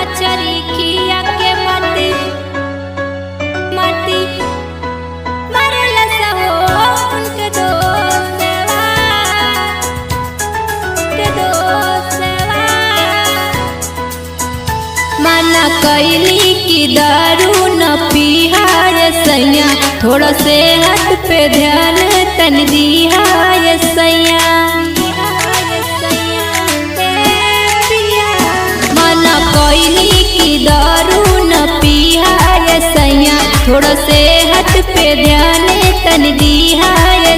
मछरी खिया के मती मती मरला सहो उनके दोस्तवा के दोस्तवा। मना कैली की दारू न पीहा ये सैया, थोड़ा सेहत पे ध्यान तन दिहा ये सैया। मना कैली की दारू न पीहा ये सैया, थोड़ा सेहत पे ध्यान तन दिहा ये